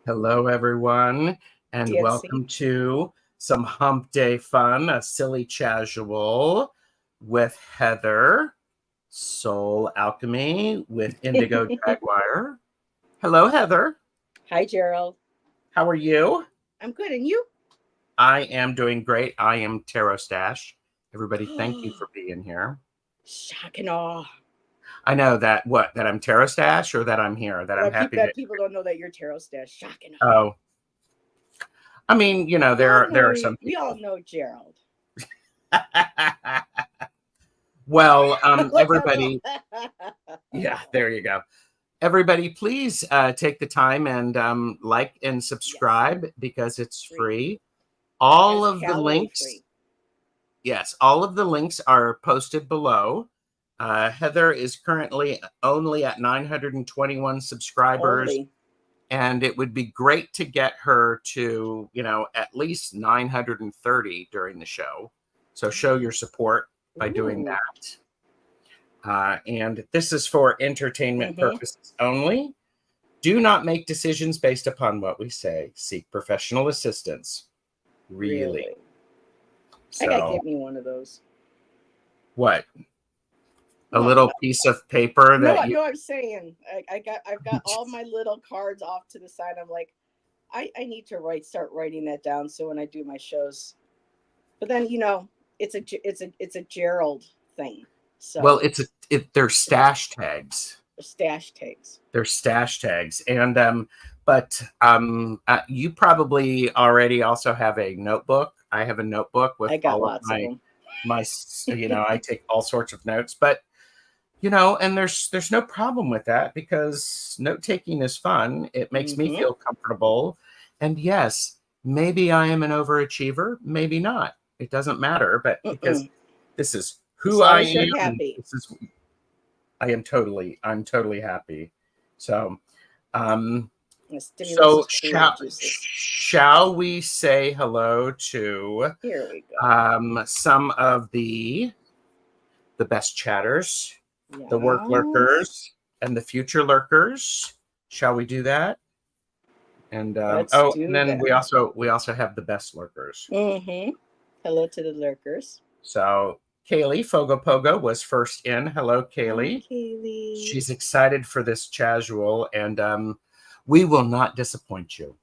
Hello, everyone, and Dancing. welcome to some Hump Day Fun, a silly casual with Heather, Soul Alchemy with Indigo Jaguar. Hello, Heather. Hi, Gerald. How are you? I'm good. And you? I am doing great. I am Tarot Stash. Everybody, thank you for being here. Shock and awe. I know that I'm Tarot Stash or that I'm here, that I'm happy That that. people don't know that you're tarot stash. Shock and awe. Oh, I mean, there are some We all people. know Gerald. Well, Look at everybody, yeah, there you go. Everybody, please take the time and like and Yes, subscribe because it's free. free. And All it's of the calorie links, free. yes, all of the links are posted below. Heather is currently only at 921 subscribers, Only. and it would be great to get her to, at least 930 during the show. So show your support by doing Ooh. that. And this is for entertainment Mm-hmm. purposes only. Do not make decisions based upon what we say. Seek professional assistance. Really. Really? I gotta So, get me one of those. what? A No, little piece of paper no, that you. no. I'm saying I've got all my little cards off to the side. I'm like, I need to start writing that down so when I do my shows. But then it's a Gerald thing. Well, So they're stash tags. stash takes. They're stash tags, and you probably already also have a notebook. I have a notebook with I got all of lots of my them. my. I take all sorts of notes, but and there's no problem with that because note taking is fun. It makes me Mm-hmm. feel comfortable. And yes, maybe I am an overachiever, maybe not. It doesn't matter, but because Mm-mm. this is As who long I as you're am, happy. I'm totally happy. So It stimulates so those creative juices. shall we say hello to Here we go. some of the best chatters, the work Yes. lurkers, and the future lurkers. Shall we do that? And Let's and do then that. we also have the best lurkers. Mm-hmm. Hello to the lurkers. So Kaylee Fogopogo was first in. Hello, Hi, Kaylee. Kaylee. She's excited for this casual, and we will not disappoint you.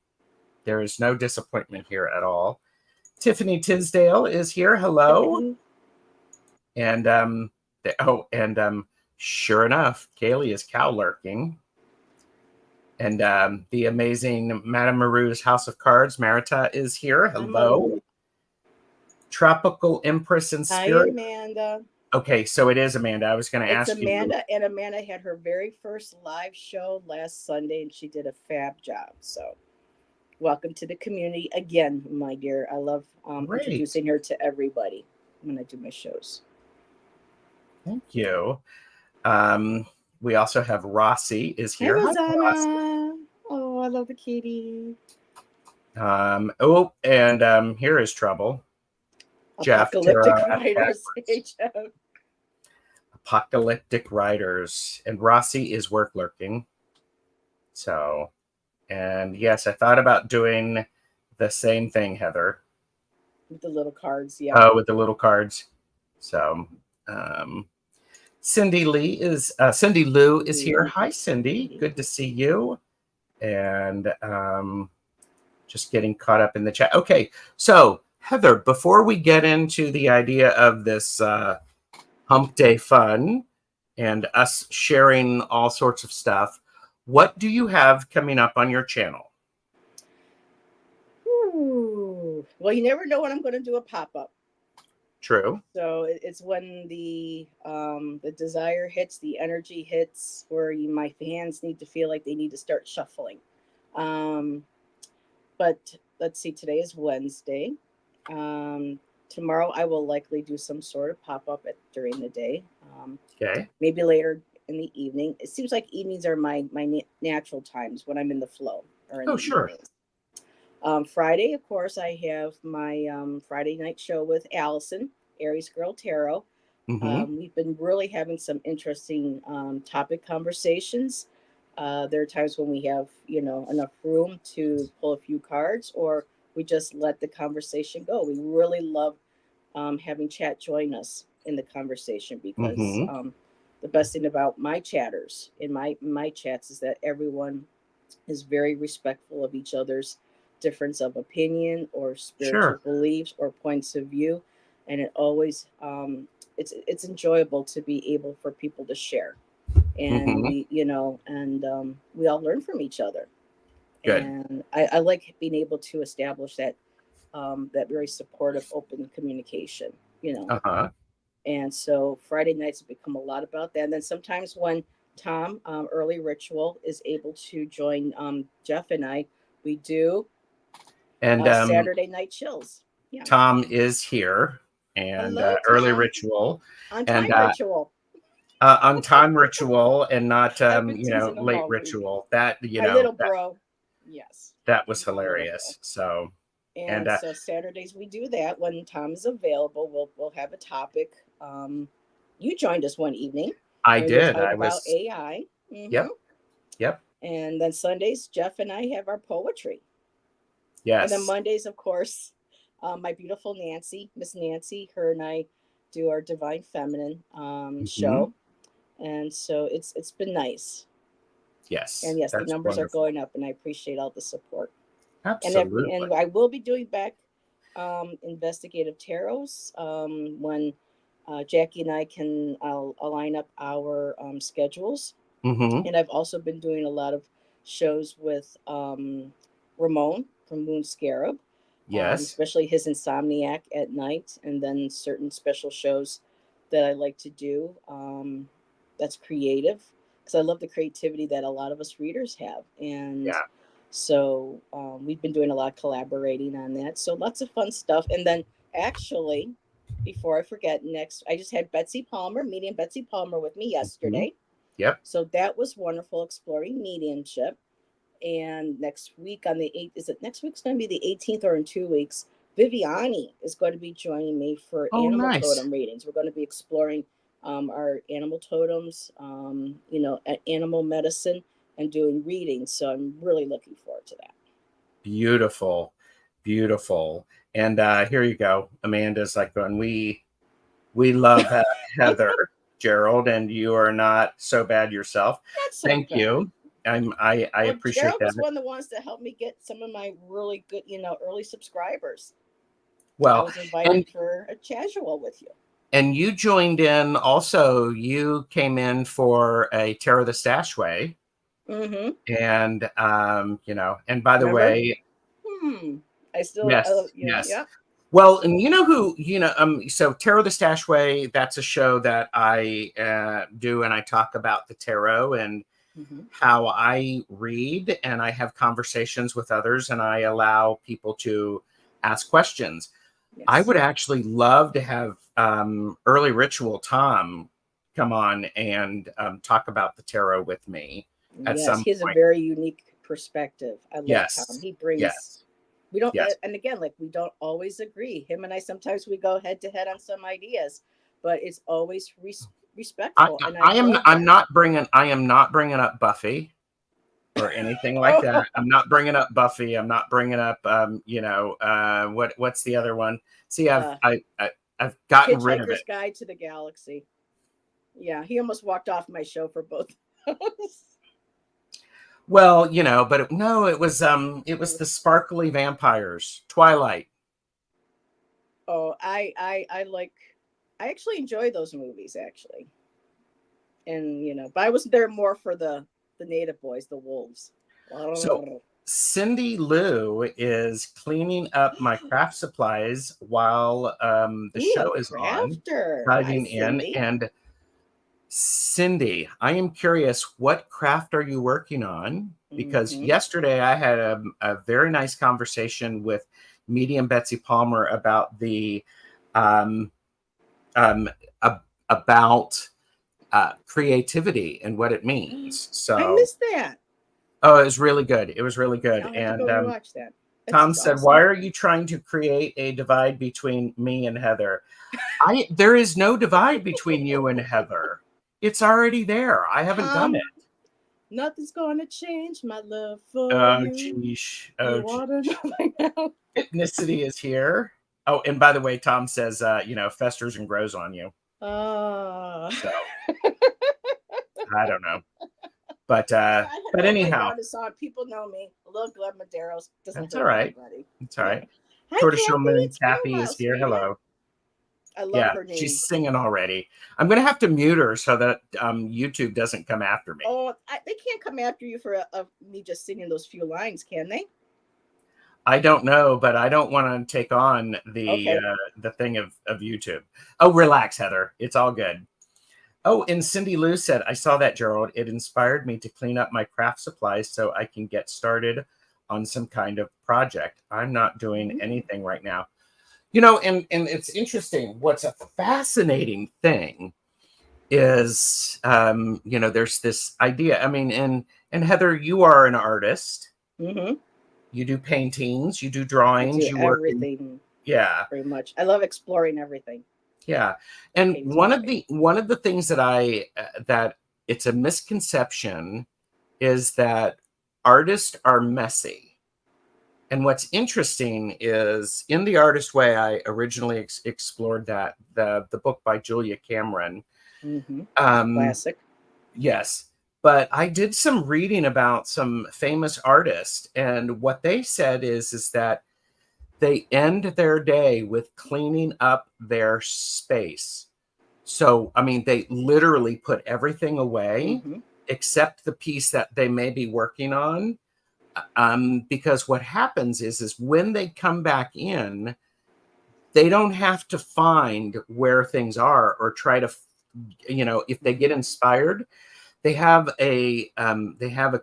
There is no disappointment here at all. Tiffany Tisdale is here. Hello, Tiffany. and sure enough, Kaylee is cow lurking. And the amazing Madame Maru's House of Cards, Marita, is here. I'm Maru. Hello. Tropical Empress and Hi, Spirit. Amanda. Okay, so it is Amanda. I was going to It's ask you. Amanda, and Amanda had her very first live show last Sunday, and she did a fab job. So, welcome to the community again, my dear. I love Great. introducing her to everybody when I do my shows. Thank you. Um, we also have Rossi is Hi, here. Hi, Rossi. Rosanna. Oh, I love the kitty. And here is trouble. Jeff, Apocalyptic Tara, writers. HF. Apocalyptic Riders, and Rossi is work lurking. So, and yes, I thought about doing the same thing, Heather. With the little cards. Yep. Oh, with the little cards. So, um, Cindy Lou is here. Ooh. Hi, Cindy. Good to see you. And just getting caught up in the chat. Okay, so Heather, before we get into the idea of this Hump Day Fun and us sharing all sorts of stuff, what do you have coming up on your channel? Ooh. Well, you never know when I'm going to do a pop up. True. So it's when the desire hits, the energy hits, where my fans need to feel like they need to start shuffling. Um, but let's see, today is Wednesday. Um, Tomorrow I will likely do some sort of pop up during the day. Okay. Maybe later in the evening. It seems like evenings are my natural times when I'm in the flow, or in Oh, the sure. evenings. Friday, of course, I have my Friday night show with Allison, Aries Girl Tarot. Mm-hmm. We've been really having some interesting topic conversations. There are times when we have, enough room to pull a few cards, or we just let the conversation go. We really love having chat join us in the conversation, because Mm-hmm. the best thing about my chatters in my chats is that everyone is very respectful of each other's difference of opinion or spiritual Sure. beliefs or points of view, and it always it's enjoyable to be able for people to share, and Mm-hmm. we all learn from each other, Good. and I like being able to establish that very supportive open communication. Uh-huh. And so Friday nights have become a lot about that. And then sometimes when Tom, Early Ritual, is able to join Jeff and I, we do And Saturday night chills. Yeah. Tom is here, and Hello, early Tom. ritual, On and time ritual. on time ritual, and not I've been teasing him late all week. ritual. That My little bro. Yes. that was My little bro. hilarious. So, and And so Saturdays we do that. When Tom is available, we'll have a topic. Um, you joined us one evening, I and we were did. talking I about was. AI. Yep. Yep. And then Sundays, Jeff and I have our poetry. And then Yes. Mondays, of course, my beautiful Nancy, Miss Nancy, her and I do our Divine Feminine Hmm. show. And so it's been nice. And Yes. yes, the That's numbers are wonderful. going up, and I appreciate all the support. Absolutely. And I will be doing back investigative tarots when Jackie and I can align up our schedules. Hmm. And I've also been doing a lot of shows with Ramon from Moon Scarab, Yes. especially his Insomniac at night, and then certain special shows that I like to do. That's creative, because I love the creativity that a lot of us readers have, and Yeah. so we've been doing a lot of collaborating on that. So lots of fun stuff, and then actually. Before I forget, next I just had Betsy Palmer, meeting Betsy Palmer with me Hmm. yesterday, Yep. so that was wonderful, exploring mediumship. And next week on the 8th, is it next week's going to be the 18th, or in 2 weeks? Viviani is going to be joining me for Oh, animal nice. totem readings. We're going to be exploring our animal totems, animal medicine, and doing readings. So I'm really looking forward to that. Beautiful. Beautiful. And here you go. Amanda's like going, we love Heather, Gerald, and you are not so bad yourself. Not so Thank bad. you. I Well, appreciate Gerald that. was one of the ones that helped me get some of my really good, early subscribers. I Well, was invited and for a casual with you. you joined in also. You came in for a Terror the Stashway, Mm-hmm. and and by the Remember? way, Hmm. I still, yes, yes. yeah. Well, and you know who, so Tarot the Stashway, that's a show that I do, and I talk about the tarot and Mm-hmm. how I read, and I have conversations with others, and I allow people to ask questions. I Yes. would actually love to have Early Ritual Tom come on and talk about the tarot with me at Yes. some He has a point. very unique perspective. I love Tom. Yes, He brings, yes, we don't, yes. and again, like, we don't always agree. Him and I, sometimes we go head to head on some ideas, but it's always respectful. And I love that. I am not bringing up Buffy or anything like that. Oh, I'm not bringing up Buffy. I'm not bringing up what's the other one? See, uh, I've gotten rid of it. Hitchhiker's Guide to the Galaxy. Yeah. He almost walked off my show for both. Well, but no, it was the sparkly vampires, Twilight. Oh, I like. I actually enjoy those movies, actually, and but I was there more for the native boys, the wolves. So Cindy Lou is cleaning up my craft supplies while the Ooh, a show is on, crafter. Hi, diving in. Cindy. And Cindy, I am curious, what craft are you working on? Because Mm-hmm. yesterday I had a very nice conversation with medium Betsy Palmer about the um, um, about creativity and what it means. I So, missed that. oh, it was really good. It was really good. I'll have to And go rewatch that. Tom That's said, "Why awesome. are you trying to create a divide between me and Heather?" There is no divide between you and Heather. It's already there. I haven't done Tom, it. Nothing's gonna change my love for Oh, you. geesh. You Oh, wanna geesh. know right now? Ethnicity is here. Oh, and by the way, Tom says, festers and grows on you. Uh, So I don't know. But I had but to write anyhow, down the song. People know me. I love Glenn Medeiros. Doesn't that's all hurt right. anybody. It's all Yeah. right. Hi, Tortoiseshell Kathy. Moon It's been a Kathy while, is here. sweetheart. Hello. I love Yeah, her name. she's singing already. I'm gonna have to mute her so that YouTube doesn't come after me. Oh, they can't come after you for me just singing those few lines, can they? I don't know, but I don't want to take on Okay. the thing of YouTube. Oh, relax, Heather. It's all good. Oh, and Cindy Lou said, I saw that, Gerald. It inspired me to clean up my craft supplies so I can get started on some kind of project. I'm not doing anything right now. And it's interesting. What's a fascinating thing is, there's this idea. I mean, and Heather, you are an artist. Mm-hmm. You do paintings, you do I drawings, do you work in, everything yeah, very much. I love exploring everything. yeah. And Painting. one of the things that it's a misconception is that artists are messy. And what's interesting is in the artist way, I originally explored that the book by Julia Cameron. Mm-hmm. Um, Classic. yes, but I did some reading about some famous artists, and what they said is that they end their day with cleaning up their space. So, I mean, they literally put everything away Mm-hmm. except the piece that they may be working on. Because what happens is when they come back in, they don't have to find where things are or try to, if they get inspired, they have a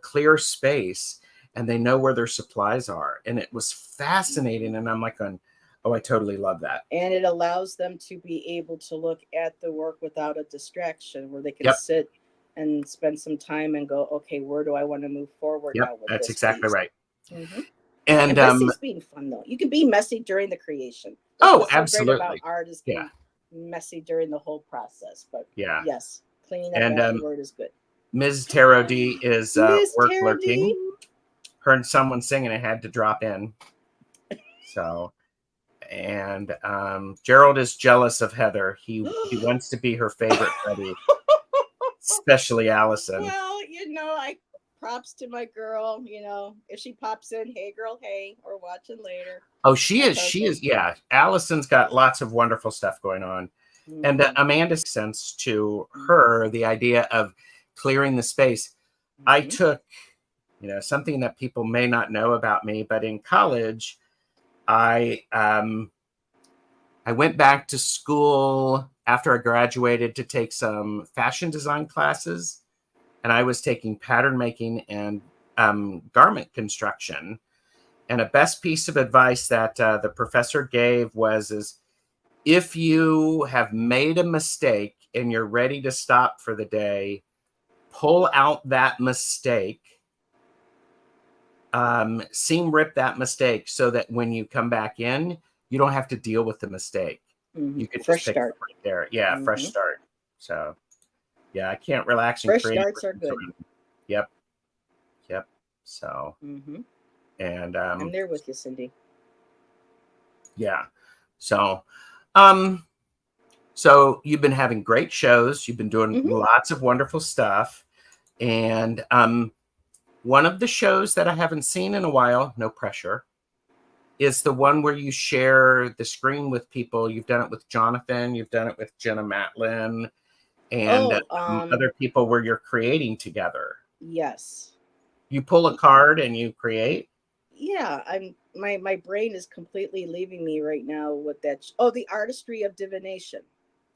clear space and they know where their supplies are. And it was fascinating. And I'm like, oh, I totally love that. And it allows them to be able to look at the work without a distraction, where they can Yep. sit and spend some time and go, okay, where do I want to move forward Yep. now with That's this exactly piece? right. Mm-hmm. And And messy's being fun though. You can be messy during the creation. That's oh, what's so great about absolutely. art, is Yeah. getting messy during the whole process. But Yeah. yes, cleaning up And afterward is good. Ms. Tarot D is Miss work Tara lurking. D. Heard someone singing, I had to drop in. So, and Gerald is jealous of Heather. He wants to be her favorite buddy, especially Allison. Well, I props to my girl. If she pops in, hey girl, hey, or watching later. Oh, she That's is. our She thing. is. Yeah, Allison's got lots of wonderful stuff going on, and Mm-hmm. Amanda sense to her the idea of clearing the space. I Mm-hmm. took, something that people may not know about me, but in college, I went back to school after I graduated to take some fashion design classes, and I was taking pattern making and garment construction. And a best piece of advice that the professor gave is if you have made a mistake and you're ready to stop for the day, pull out that mistake, seam rip that mistake so that when you come back in, you don't have to deal with the mistake. Mm-hmm. You can just Fresh pick start. up right there. Yeah, fresh Mm-hmm. start. So, yeah, I can't relax and Fresh create. starts are good. Yep. Yep. So, Mm-hmm. and I'm there with you, Cindy. yeah. So, um, so you've been having great shows. You've been doing Mm-hmm. lots of wonderful stuff. And one of the shows that I haven't seen in a while, no pressure, is the one where you share the screen with people. You've done it with Jonathan, you've done it with Jenna Matlin, and Oh, other people where you're creating together. yes. You pull a card and you create. Yeah, my brain is completely leaving me right now with that. The artistry of divination.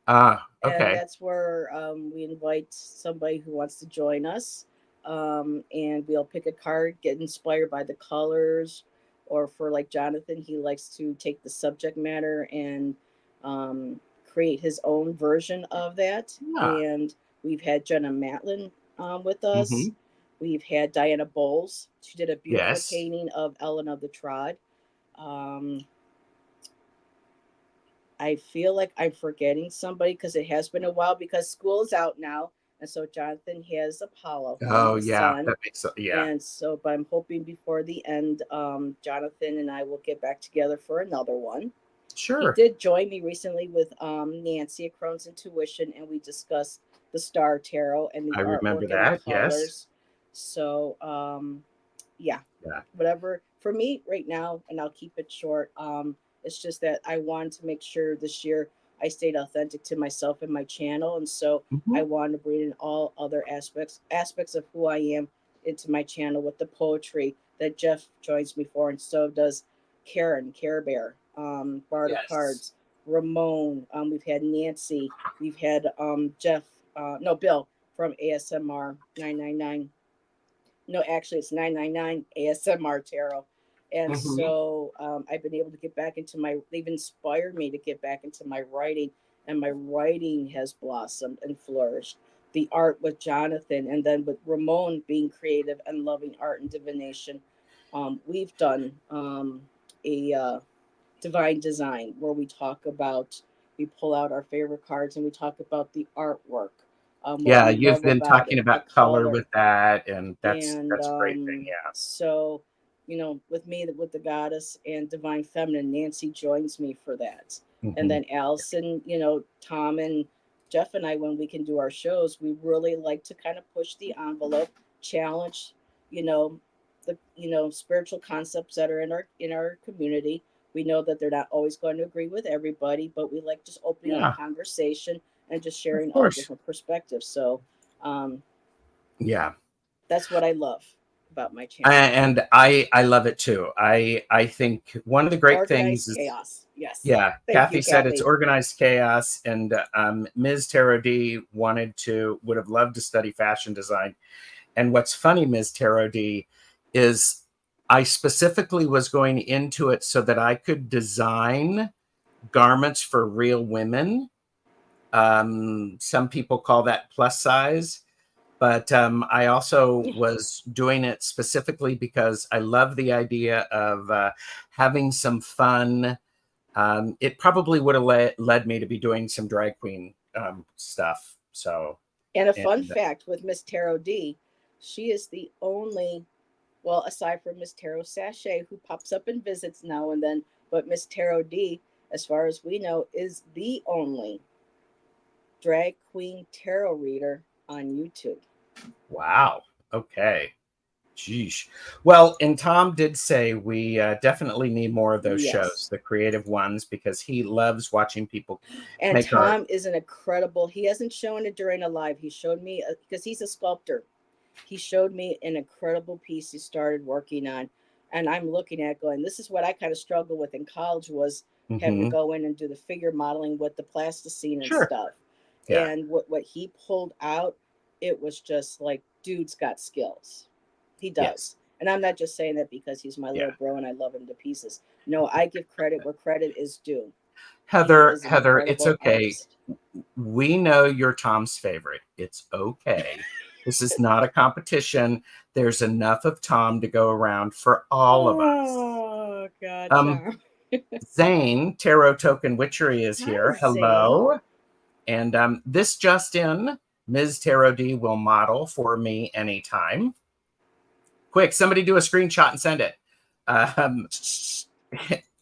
Ah, And okay. that's where we invite somebody who wants to join us, and we'll pick a card, get inspired by the colors, or for like Jonathan, he likes to take the subject matter and create his own version of that. Yeah. And we've had Jenna Matlin with us. Mm-hmm. We've had Diana Bowles. She did a beautiful Yes. painting of Ellen of the Trod. um, I feel like I'm forgetting somebody because it has been a while, because school is out now And so Jonathan has Apollo, Oh his yeah, son. that makes yeah. And so, but I'm hoping before the end, Jonathan and I will get back together for another one. He Sure. did join me recently with Nancy at Crohn's Intuition, and we discussed the Star Tarot and the I remember artwork and the that. Yes. colors. So, yeah, Yeah. whatever for me right now, and I'll keep it short. It's just that I wanted to make sure this year I stayed authentic to myself and my channel, and so I Mhm. want to bring in all other aspects of who I am into my channel with the poetry that Jeff joins me for, and so does Karen, Care Bear, Bard of Yes. Cards, Ramon. We've had Nancy. We've had Jeff. No, Bill from ASMR 999. No, actually, it's 999 ASMR Tarot. And Hmm. so I've been able to get back into my. They've inspired me to get back into my writing, and my writing has blossomed and flourished. The art with Jonathan, and then with Ramon being creative and loving art and divination. We've done a divine design where we pull out our favorite cards and we talk about the artwork, what Yeah, we you've love been about talking it, the about color color. with that, and And that's a great thing. Yeah. so, with me, with the goddess and divine feminine, Nancy joins me for that. And Hmm. then Allison, Tom and Jeff and I, when we can do our shows, we really like to kind of push the envelope, challenge, you know, spiritual concepts that are in our community. We know that they're not always going to agree with everybody, but we like just opening up Yeah, conversation and just of sharing all course. different perspectives. So um, Yeah. that's what I love about my channel. And I love it too. I think one of the great things Organized is, chaos. Yes. yeah, Thank you, Kathy said it's Kathy. organized chaos, and Ms. Tarot D would have loved to study fashion design. And what's funny, Ms. Tarot D, is I specifically was going into it so that I could design garments for real women. Some people call that plus size, but I also was doing it specifically because I love the idea of having some fun. It probably would have led me to be doing some drag queen stuff. So, And a and fun fact with Miss Tarot D, she is the only, well, aside from Miss Tarot Sachet, who pops up and visits now and then, but Miss Tarot D, as far as we know, is the only drag queen tarot reader on YouTube. wow. Okay. Geesh. Well, and Tom did say we definitely need more of those shows, Yes. the creative ones, because he loves watching people And make art. Tom is an incredible, he hasn't shown it during a live. He showed me, because he's a sculptor. He showed me an incredible piece he started working on. And I'm looking at going, this is what I kind of struggled with in college was having to Hmm. go in and do the figure modeling with the plasticine and Sure. stuff. Yeah. And what he pulled out, it was just like, dude's got skills. He Yes. does. And I'm not just saying that because he's my little Yeah. bro and I love him to pieces. No, I give credit where credit is due. He Heather, is an Heather, it's incredible okay. artist. We know you're Tom's favorite. It's okay. This is not a competition. There's enough of Tom to go around for all of us. Oh, God, Um, Tom. Zane, Tarot Token Witchery is Hi, here. Zane. Hello. And this just in, Ms. Tarot D will model for me anytime. Quick, somebody do a screenshot and send it. Um,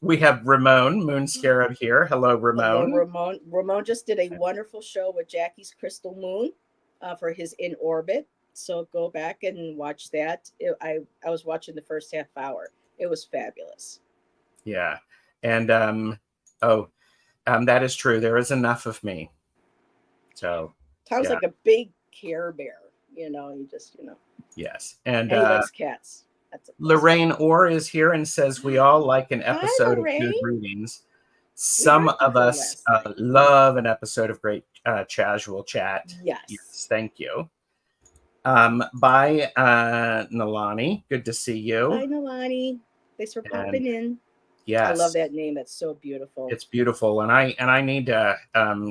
we have Ramon Moon Scarab here. Hello, Hello, Ramon. Ramon. Ramon just did a wonderful show with Jackie's Crystal Moon for his In Orbit. So go back and watch that. I was watching the first half hour. It was fabulous. Yeah. And oh, that is true. There is enough of me. So Tom's yeah, like a big Care Bear. He just, yes. And and he likes cats. That's a plus. Lorraine Orr is here and says we all like an Hi, episode of Good Lorraine. Readings. We Some heard from of her us last night. love an episode of great casual chat. Yes. Yes, thank you. Bye, Nalani. Good to see you. Hi, Nalani. Thanks for And popping in. I love yes, that name. That's so beautiful. it's beautiful. And I need to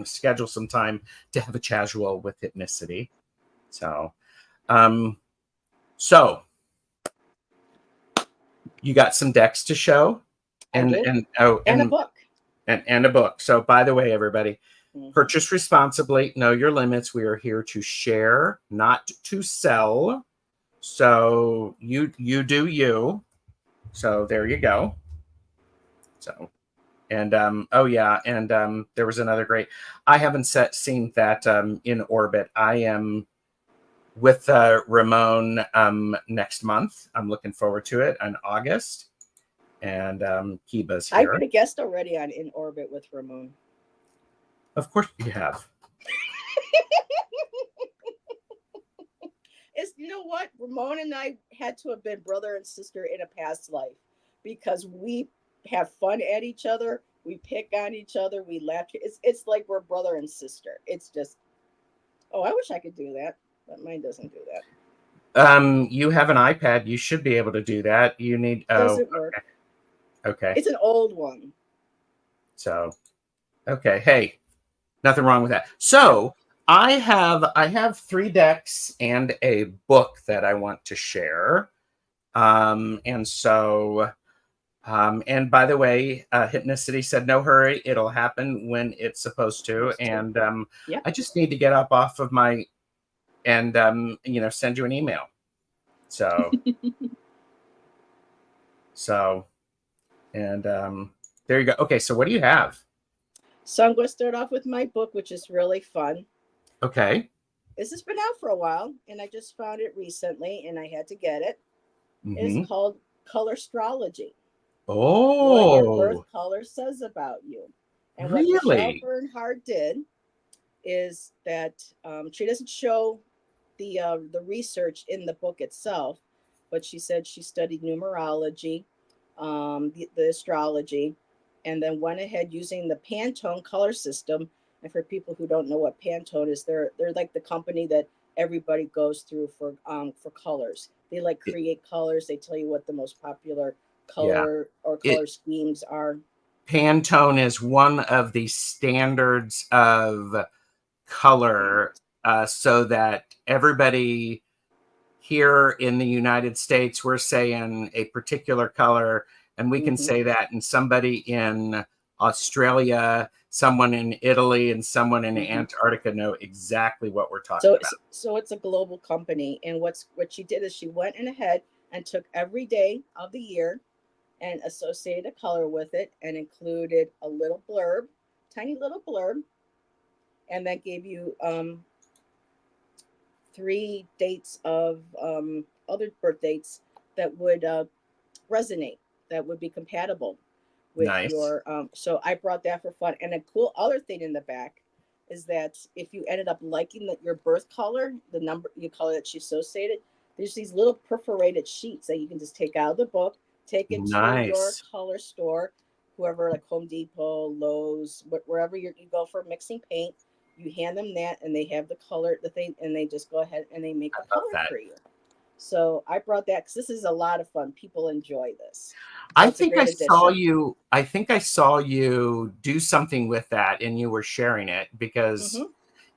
schedule some time to have a casual with Hypnicity. So, um, so you got some decks to show, I do. and oh And a book. and a book. So by the way, everybody, Purchase responsibly. Know your limits. We are here to share, not to sell. So you do you. So there you go. So, and oh yeah, and there was another great. I haven't seen that in orbit. I am with Ramon next month. I'm looking forward to it in August. And Kiba's here. I've been a guest already on In Orbit with Ramon. Of course you have. You know what? Ramon and I had to have been brother and sister in a past life because we have fun at each other. We pick on each other. We laugh. It's like we're brother and sister. It's just, oh, I wish I could do that, but mine doesn't do that. You have an iPad. You should be able to do that. You need. Doesn't work. Okay. It's an old one. So, okay. Hey, nothing wrong with that. So I have 3 decks and a book that I want to share. And so, and by the way, Hypnicity said, no hurry. It'll happen when it's supposed to. And Yep. I just need to get up off of my, and, send you an email. So, and there you go. Okay. So what do you have? So I'm going to start off with my book, which is really fun. Okay. This has been out for a while, and I just found it recently, and I had to get it. Mm-hmm. It's called Color Astrology. Oh. What your birth color says about you. And really? What Michelle Bernhard did is that she doesn't show the research in the book itself, but she said she studied numerology, the astrology, and then went ahead using the Pantone color system. And for people who don't know what Pantone is, they're like the company that everybody goes through for colors. They like create colors. They tell you what the most popular color or color schemes are. Pantone is one of the standards of color, so that everybody here in the United States, we're saying a particular color, and we can say that, and somebody in Australia, someone in Italy, and someone in Antarctica know exactly what we're talking about. So it's a global company, and what she did is she went in ahead and took every day of the year and associated a color with it and included a little blurb, tiny little blurb, and that gave you 3 dates of other birth dates that would resonate, that would be compatible with your. So I brought that for fun. And a cool other thing in the back is that if you ended up liking your birth color, the number, you color that she associated, there's these little perforated sheets that you can just take out of the book, take it to your color store, whoever, like Home Depot, Lowe's, wherever you go for mixing paint. You hand them that, and they have the color, the thing, and they just go ahead and they make the color for you. So I brought that because this is a lot of fun. People enjoy this. So I think I saw you. I think I saw you do something with that, and you were sharing it because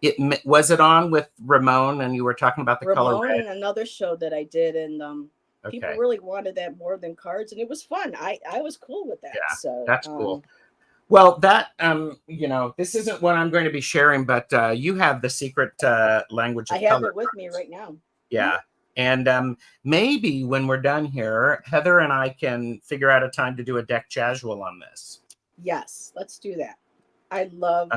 it was it on with Ramon, and you were talking about the color red. And another show that I did, and people really wanted that more than cards, and it was fun. I was cool with that. Yeah, so that's cool. Well, that this isn't what I'm going to be sharing, but you have the secret language of color. I have it with me right now. Yeah. And maybe when we're done here, Heather and I can figure out a time to do a deck casual on this. Yes, let's do that. I love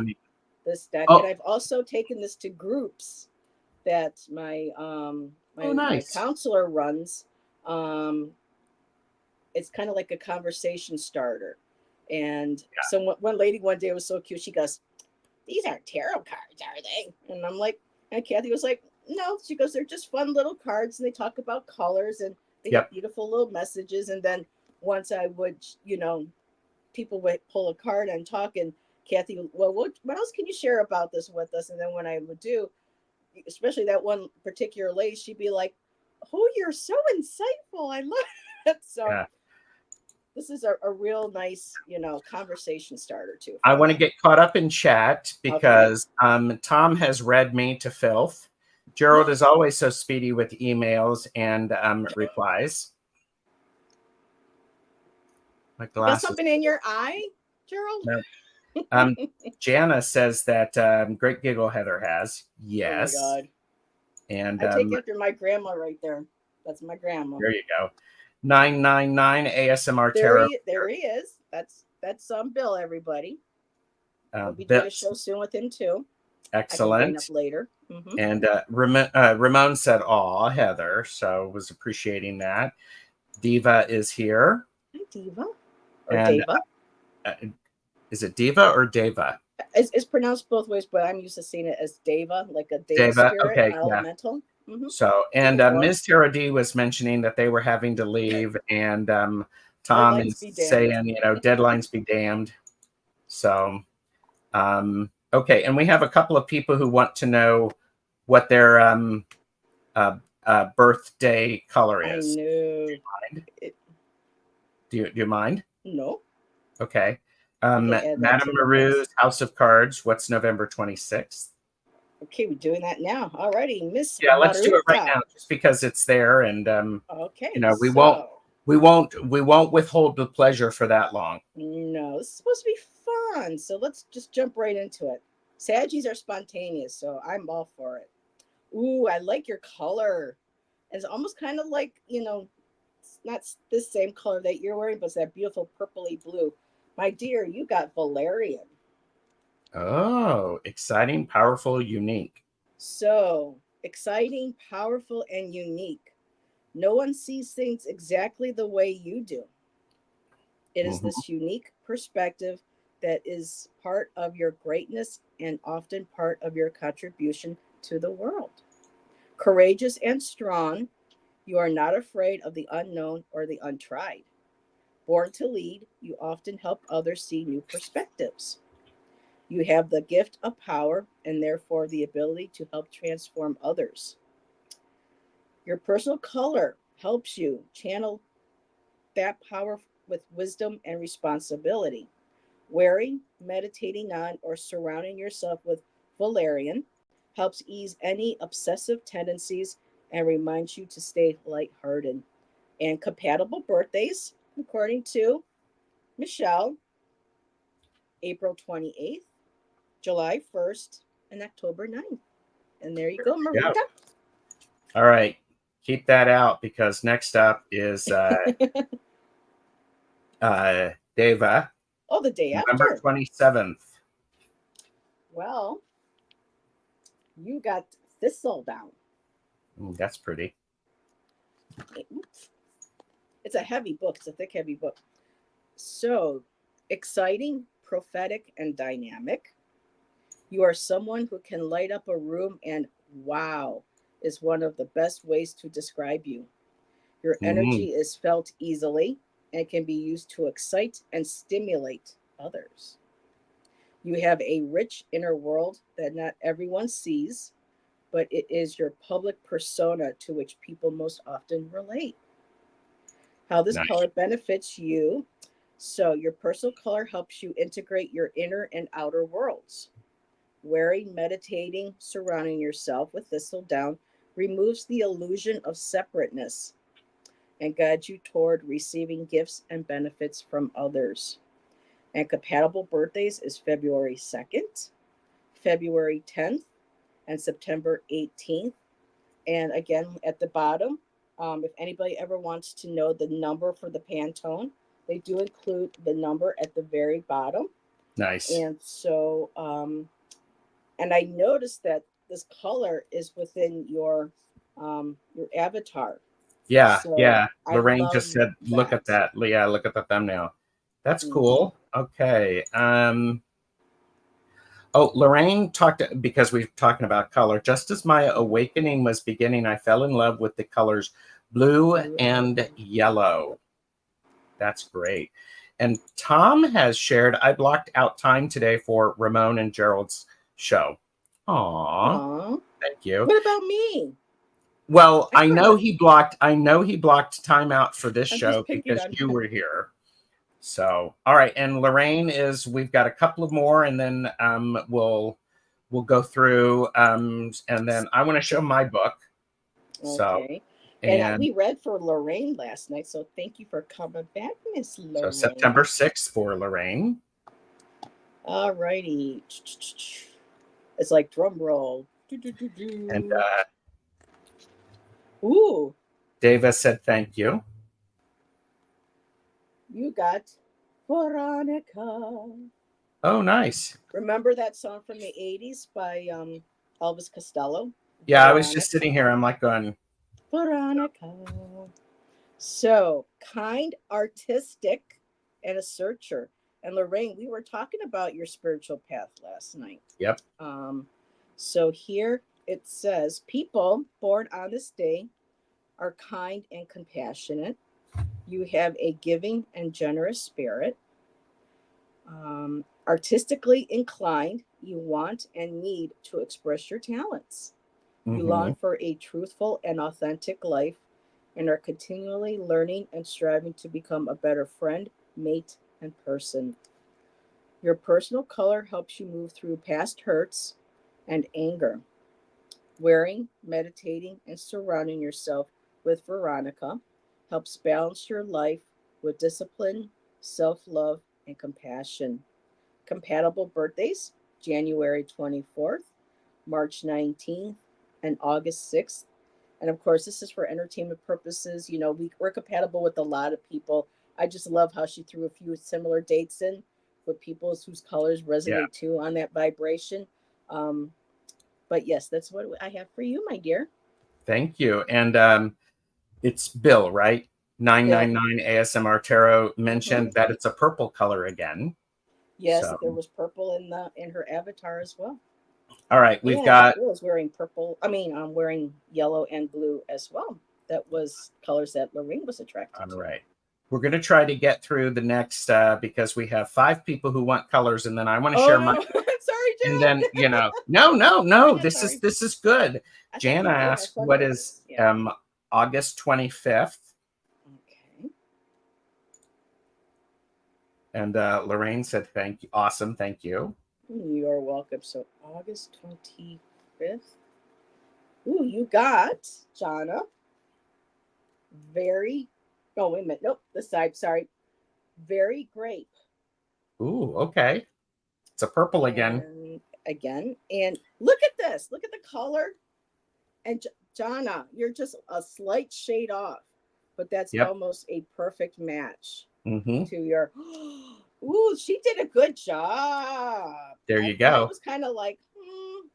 this deck. And I've also taken this to groups that my my counselor runs. It's kind of like a conversation starter. And so one lady one day was so cute. She goes, "These aren't tarot cards, are they?" And I'm like, and Kathy was like, "No." She goes, "They're just fun little cards, and they talk about colors, and they have beautiful little messages." And then once I would, people would pull a card and talk, and Kathy, well, what else can you share about this with us? And then when I would do, especially that one particular lady, she'd be like, "Oh, you're so insightful. I love it." So this is a real nice, conversation starter too. I want to get caught up in chat because Tom has read me to filth. Gerald is always so speedy with emails and replies. My glasses. Got something in your eye, Gerald? No. Jana says that great giggle Heather has. Oh my Yes. God. And I take after my grandma right there. That's my grandma. there you go. 999 ASMR There Tarot. he is. That's Bill, everybody. We'll be doing a Bits. show soon with him too. I can bring up Excellent. later. And Ramon said, "Aw, Heather," so was appreciating that. Diva is here. Hi, Diva. Or And Deva. is it Diva or Deva? It's pronounced both ways, but I'm used to seeing it as Deva, like a Deva Deva. spirit, Okay, yeah. elemental. So, and Or Ms. Tara D was mentioning that they were having to leave, and Tom Deadlines is be damned. saying, deadlines be damned. So, okay, and we have a couple of people who want to know what their birthday color I is. know. Do you mind? No. Okay. Okay, Madame Maru's House of Cards. What's November 26th? Okay, we're doing that now. Alrighty, Miss. Yeah, let's do it right Maruta. now, just because it's there, and Okay. we won't withhold the pleasure for that long. No, this is supposed to be fun, so let's just jump right into it. Saggies are spontaneous, so I'm all for it. Ooh, I like your color. It's almost kind of like, it's not the same color that you're wearing, but it's that beautiful purpley blue. My dear, you got Valerian. Oh, exciting, powerful, unique. So exciting, powerful, and unique. No one sees things exactly the way you do. It is this unique perspective that is part of your greatness and often part of your contribution to the world. Courageous and strong, you are not afraid of the unknown or the untried. Born to lead, you often help others see new perspectives. You have the gift of power and therefore the ability to help transform others. Your personal color helps you channel that power with wisdom and responsibility. Wearing, meditating on, or surrounding yourself with valerian helps ease any obsessive tendencies and reminds you to stay lighthearted. And compatible birthdays, according to Michelle, April 28th, July 1st, and October 9th. And there you go, Maruta. All right. Keep that out, because next up is Deva. Oh, the day November after. 27th. Well, you got Thistledown. That's pretty. It's a heavy book. It's a thick, heavy book. So exciting, prophetic, and dynamic. You are someone who can light up a room, and wow is one of the best ways to describe you. Your energy is felt easily and can be used to excite and stimulate others. You have a rich inner world that not everyone sees, but it is your public persona to which people most often relate. How this color benefits you. So, your personal color helps you integrate your inner and outer worlds. Wearing, meditating, surrounding yourself with thistledown removes the illusion of separateness and guides you toward receiving gifts and benefits from others. And compatible birthdays is February 2nd, February 10th, and September 18th. And again, at the bottom, if anybody ever wants to know the number for the Pantone, they do include the number at the very bottom. Nice. And so, and I noticed that this color is within your avatar. Yeah, So yeah. I Lorraine love just said, "Look at that." Yeah, look at the thumbnail. That's cool. Okay. Oh, Lorraine talked, because we're talking about color. Just as my awakening was beginning, I fell in love with the colors blue and yellow. That's great. And Tom has shared, I blocked out time today for Ramon and Gerald's show. Aww. Thank you. What about me? Well, I know he blocked time out for this show because you were here. So, all right. And Lorraine we've got a couple of more, and then we'll go through, and then I want to show my book. Okay. So, and we read for Lorraine last night, so thank you for coming back, Miss Lorraine. So September 6th for Lorraine. All righty. It's like drum roll. And Ooh, Dava said thank you. you got Veronica. Oh, nice. Remember that song from the 80s by Elvis Costello? Yeah, I was just sitting here. I'm like going, Veronica. So, kind, artistic, and a searcher. And Lorraine, we were talking about your spiritual path last night. yep. So here it says people born on this day are kind and compassionate. You have a giving and generous spirit. Artistically inclined, you want and need to express your talents. You Mm-hmm. long for a truthful and authentic life and are continually learning and striving to become a better friend, mate, and person. Your personal color helps you move through past hurts and anger. Wearing, meditating, and surrounding yourself with Veronica helps balance your life with discipline, self love, and compassion. Compatible birthdays January 24th, March 19th, and August 6th. And of course, this is for entertainment purposes. You know, we're compatible with a lot of people. I just love how she threw a few similar dates in with people whose colors Yeah. resonate too on that vibration. Um, but yes, that's what I have for you, my dear. Thank you. And it's Bill, right? Bill. 999 ASMR Tarot Hmm. mentioned that it's a purple color again. Yes, So, there was purple in her avatar as well. all right, we've And got, Bill is wearing purple. I mean, I'm wearing yellow and blue as well. That was colors that Lorraine was attracted all to. right. We're going to try to get through the next because we have 5 people who want colors, and then I want to Oh share my. no, sorry, And Gerald. then no, no, no. I'm This is sorry. this is good. I thought Jana we were gonna have asked, fun "What with is this. Yeah. August 25th?" Okay. And Lorraine said, "Thank you, awesome, thank you." You are welcome. So August 25th. Ooh, you got Jana. Very. Oh wait a minute. Nope. The side. Sorry. Very grape. Ooh, okay. It's a purple again. And again. And look at this. Look at the color. And Jana, you're just a slight shade off, but that's Yep. almost a perfect match Mm-hmm. to your. Ooh, she did a good job. There I you thought it go. was kind of like,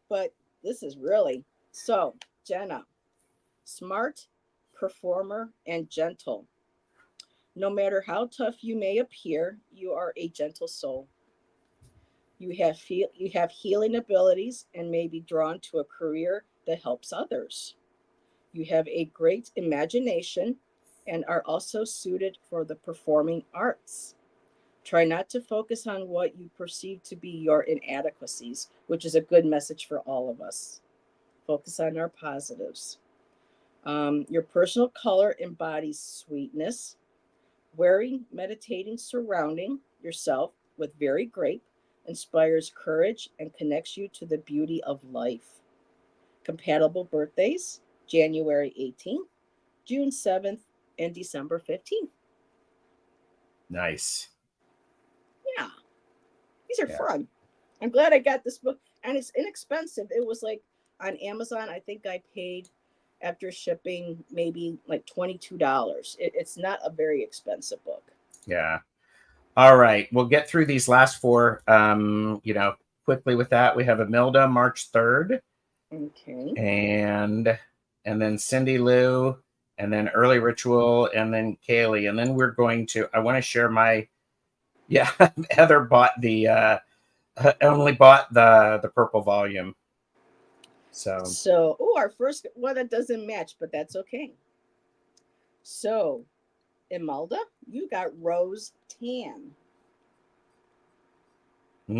but this is really so. Jenna, smart, performer, and gentle. No matter how tough you may appear, you are a gentle soul. You have healing abilities and may be drawn to a career that helps others. You have a great imagination and are also suited for the performing arts. Try not to focus on what you perceive to be your inadequacies, which is a good message for all of us. Focus on our positives. Your personal color embodies sweetness. Wearing, meditating, surrounding yourself with very grape inspires courage and connects you to the beauty of life. Compatible birthdays January 18th, June 7th, and December 15th. Nice. Yeah, these are Yeah. fun. I'm glad I got this book, and it's inexpensive. It was like on Amazon, I think I paid after shipping maybe like $22. It's not a very expensive book. Yeah. All right. We'll get through these last 4. Quickly with that, we have Emilda March 3rd, Okay. and then Cindy Lou, and then Early Ritual, and then Kaylee, and then we're going to. I want to share my. Yeah, Heather bought the only bought the purple volume. So So, oh, our first one that doesn't match, but that's okay. So, Imelda, you got rose tan.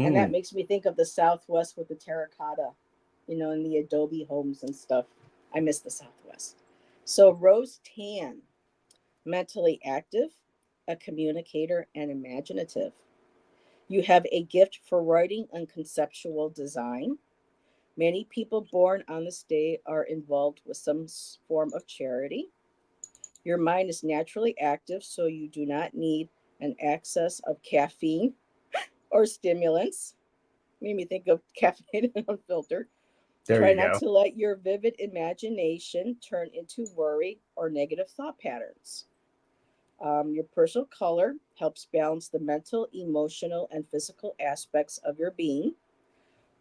And that mm, makes me think of the Southwest with the terracotta, in the adobe homes and stuff. I miss the Southwest. So, rose tan, mentally active, a communicator, and imaginative. You have a gift for writing and conceptual design. Many people born on this day are involved with some form of charity. Your mind is naturally active, so you do not need an excess of caffeine or stimulants. Made me think of caffeinated and unfiltered. There Try you not go. to let your vivid imagination turn into worry or negative thought patterns. Your personal color helps balance the mental, emotional, and physical aspects of your being.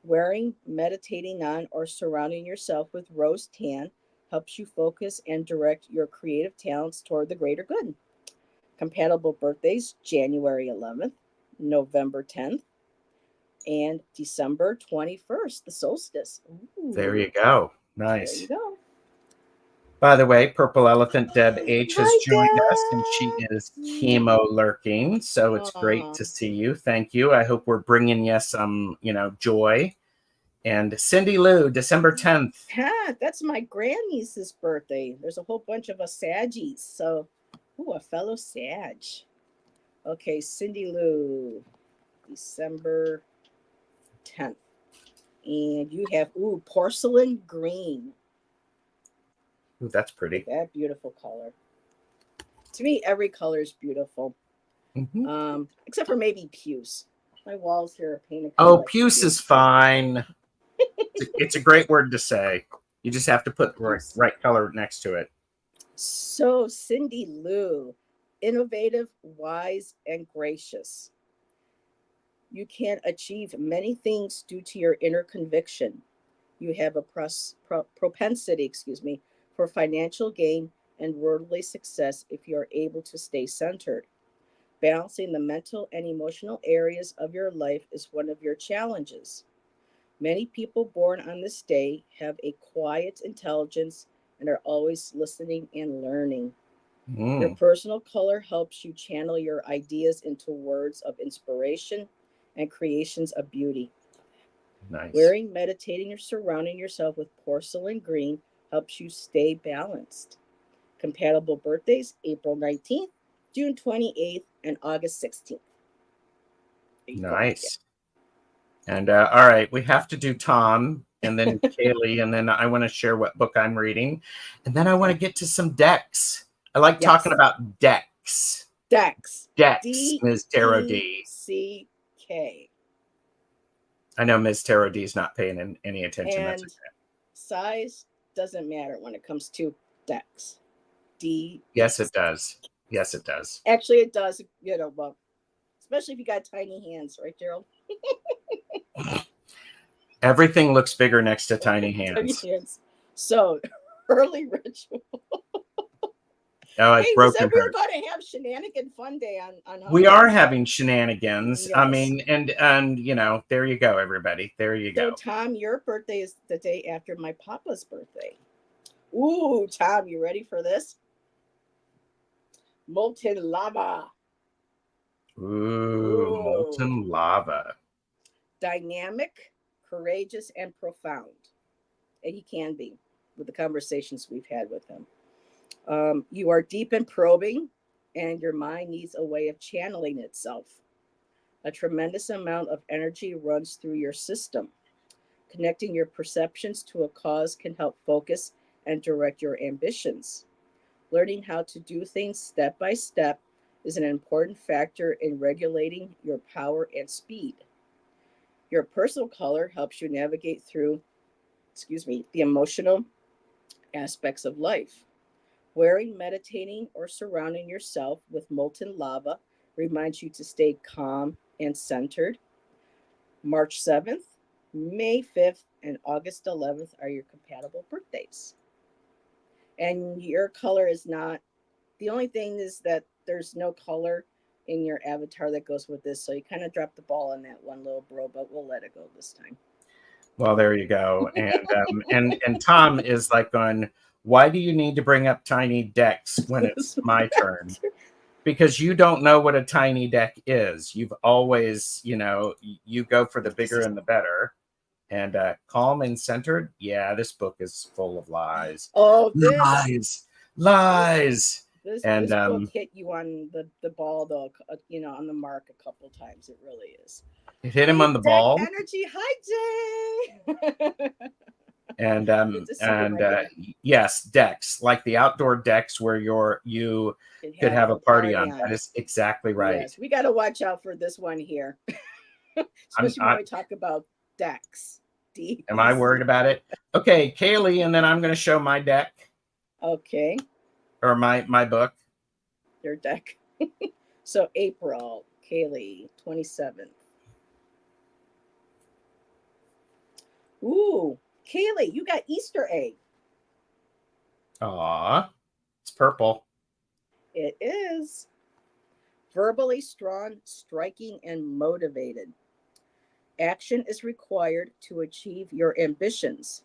Wearing, meditating on, or surrounding yourself with rose tan helps you focus and direct your creative talents toward the greater good. Compatible birthdays January 11th, November 10th, and December 21st, the solstice. There Ooh, you go. there you Nice. go. By the way, Purple Elephant Deb H has Hi, joined us and she is Dad. chemo lurking. So it's great Aw. to see you. Thank you. I hope we're bringing you some, joy. And Cindy Lou, December 10th. Pat, that's my grandniece's birthday. There's a whole bunch of us Saggies. So, ooh, a fellow Sag. Okay, Cindy Lou, December 10th. And you have, ooh, porcelain green. Ooh, that's pretty. That beautiful color. To me, every color is beautiful, except for maybe puce. My walls here are painted kind of Oh, like puce is fine. It's a great word to say. You just have to put the puce. right color next to it. So, Cindy Lou, innovative, wise, and gracious. You can achieve many things due to your inner conviction. You have a propensity, for financial gain and worldly success if you are able to stay centered. Balancing the mental and emotional areas of your life is one of your challenges. Many people born on this day have a quiet intelligence and are always listening and learning. Your Mm, personal color helps you channel your ideas into words of inspiration and creations of beauty. nice. Wearing, meditating, or surrounding yourself with porcelain green helps you stay balanced. Compatible birthdays April 19th, June 28th, and August 16th. There you go. Nice. And all right, we have to do Tom and then Kaylee, and then I want to share what book I'm reading. And then I want to Okay. get to some decks. I like talking Yes. about decks. Dex. Decks, D Ms. Tarot E D. C K. I know Ms. Tarot D is not paying any attention. That's And okay. size doesn't matter when it comes to Dex. D E. Yes, it does. Yes, it does. Actually, it does, well, especially if you got tiny hands, right, Gerald? Everything looks bigger next to tiny Tiny hands. hands. So, early ritual. Oh, I've Hey, we said broken we were her. going to have shenanigan fun day on Hump We Day. are having shenanigans. I Yes. mean, and there you go, everybody. There you So, go. Tom, your birthday is the day after my papa's birthday. Ooh, Tom, you ready for this? Molten lava. Ooh, Ooh. molten lava. Dynamic, courageous, and profound. And he can be with the conversations we've had with him. You are deep in probing, and your mind needs a way of channeling itself. A tremendous amount of energy runs through your system. Connecting your perceptions to a cause can help focus and direct your ambitions. Learning how to do things step by step is an important factor in regulating your power and speed. Your personal color helps you navigate through, the emotional aspects of life. Wearing, meditating, or surrounding yourself with molten lava reminds you to stay calm and centered. March 7th, May 5th, and August 11th are your compatible birthdays. And your color is not, the only thing is that there's no color in your avatar that goes with this. So you kind of dropped the ball on that one, little bro, but we'll let it go this time. Well, there you go. And Tom is like going, why do you need to bring up tiny decks when it's my turn? Because you don't know what a tiny deck is. You've always, you go for the bigger and the better. And calm and centered. Yeah, this book is full of lies. Oh, Lies. Lies. And this book hit you on the ball though, on the mark a couple times. It really is. it hit him Hey, on the deck ball. energy. Hi, Jay. And Good to see you right here. yes, decks like the outdoor decks where you Could could have have a a party party on. on. That is exactly right. Yes, we got to watch out for this one here. Especially when we talk about decks. Am I worried about it? Okay, Kaylee, and then I'm going to show my deck. Okay. Or my book. Your deck. So April, Kaylee, 27th. Ooh, Kaylee, you got Easter egg. Aw, it's purple. It is. Verbally strong, striking, and motivated. Action is required to achieve your ambitions.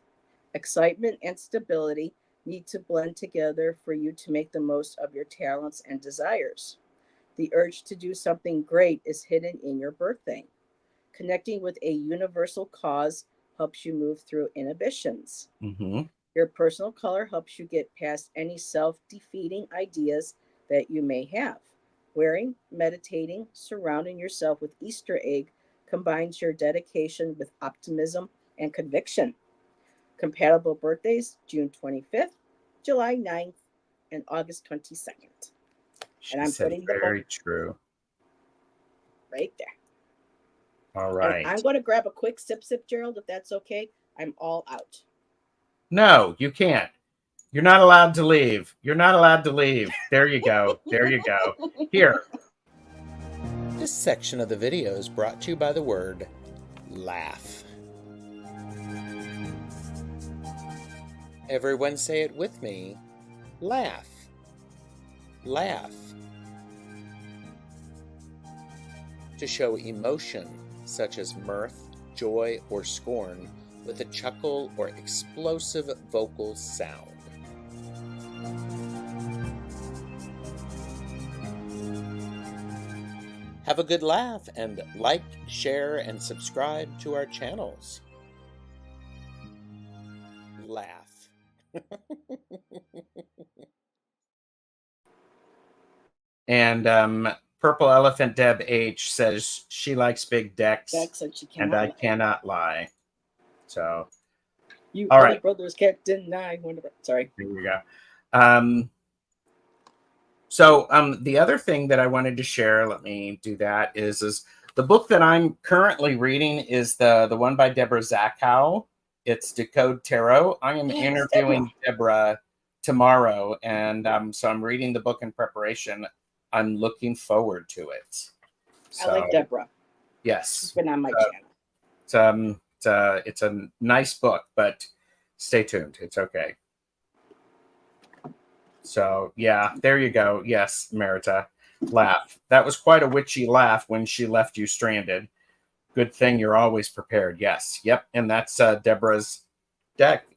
Excitement and stability need to blend together for you to make the most of your talents and desires. The urge to do something great is hidden in your birthday. Connecting with a universal cause helps you move through inhibitions. Mm-hmm. Your personal color helps you get past any self defeating ideas that you may have. Wearing, meditating, surrounding yourself with Easter egg combines your dedication with optimism and conviction. Compatible birthdays June 25th, July 9th, and August 22nd. She And I'm said putting them very true. right there. All And right. I'm going to grab a quick sip, Gerald, if that's okay. I'm all out. No, you can't. You're not allowed to leave. You're not allowed to leave. There you go. There you go. Here. This section of the video is brought to you by the word laugh. Everyone say it with me. Laugh. Laugh. To show emotion, such as mirth, joy, or scorn, with a chuckle or explosive vocal sound. Have a good laugh and like, share, and subscribe to our channels. Laugh. And Purple Elephant Deb H says she likes big decks, and I cannot lie. So, you all other right, brothers can't deny. Sorry. Here we go. So the other thing that I wanted to share, let me do that, is the book that I'm currently reading is the one by Deborah Zachow. It's Decode Tarot. I am interviewing Deborah tomorrow, and so I'm reading the book in preparation. I'm looking forward to it. So, I like Deborah. Yes. She's been on my channel. It's a nice book, but stay tuned. It's okay. So, yeah, there you go. Yes, Merita. Laugh. That was quite a witchy laugh when she left you stranded. Good thing you're always prepared. Yes. Yep. And that's Deborah's deck,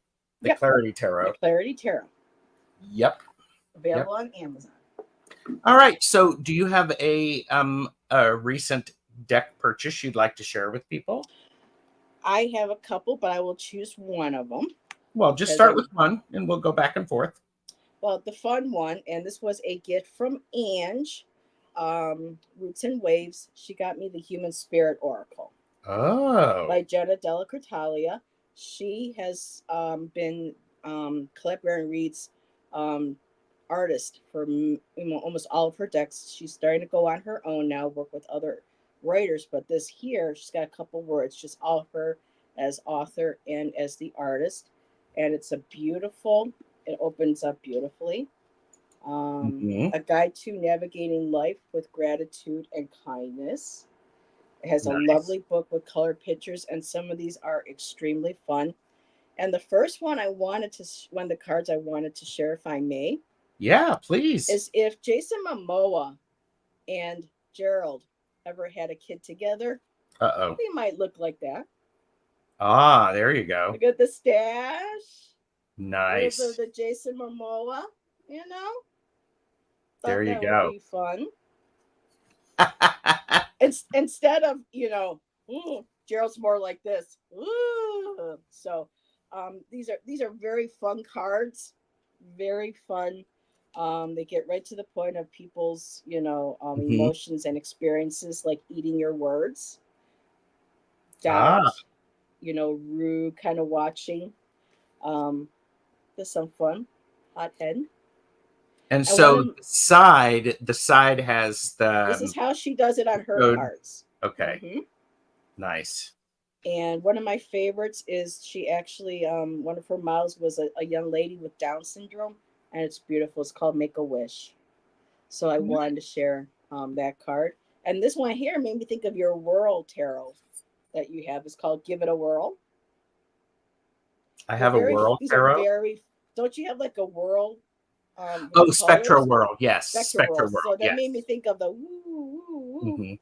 the Clarity Tarot. The Clarity Tarot. Yep. Available on Amazon. All right. So, do you have a recent deck purchase you'd like to share with people? I have a couple, but I will choose one of them. Well, just start with one, and we'll go back and forth. Well, the fun one, and this was a gift from Ange, Roots and Waves. She got me the Human Spirit Oracle. Oh. By Jenna Della Cortalia. She has been Colette Baron Reed's artist for almost all of her decks. She's starting to go on her own now, work with other writers. But this here, she's got a couple words, just all her as author and as the artist. And it's a beautiful, it opens up beautifully. A guide to navigating life with gratitude and kindness. It has a lovely book with colored pictures, and some of these are extremely fun. And the first one one of the cards I wanted to share, if I may. Yeah, please. Is if Jason Momoa and Gerald ever had a kid together, they might look like that. Ah, there you go. Look at the stash. Nice. The Jason Momoa, you know. There you go. Would be fun. Instead of, Gerald's more like this. Ooh. So these are very fun cards. Very fun. They get right to the point of people's, emotions and experiences, like eating your words. Doubt, rude, kind of watching. There's some fun. Hothead. And so the side has the. This is how she does it on her cards. Okay. Nice. And one of my favorites is she actually, one of her models was a young lady with Down syndrome, and it's beautiful. It's called Make a Wish. So I wanted to share that card. And this one here made me think of your Whirl Tarot that you have. It's called Give It a Whirl. I have a Whirl These are Tarot. very, don't you have like a whirl? Oh, Spectral Whirl. Yes. Spectral Whirl. So that Yes. made me think of the woo, woo, woo, Mhm.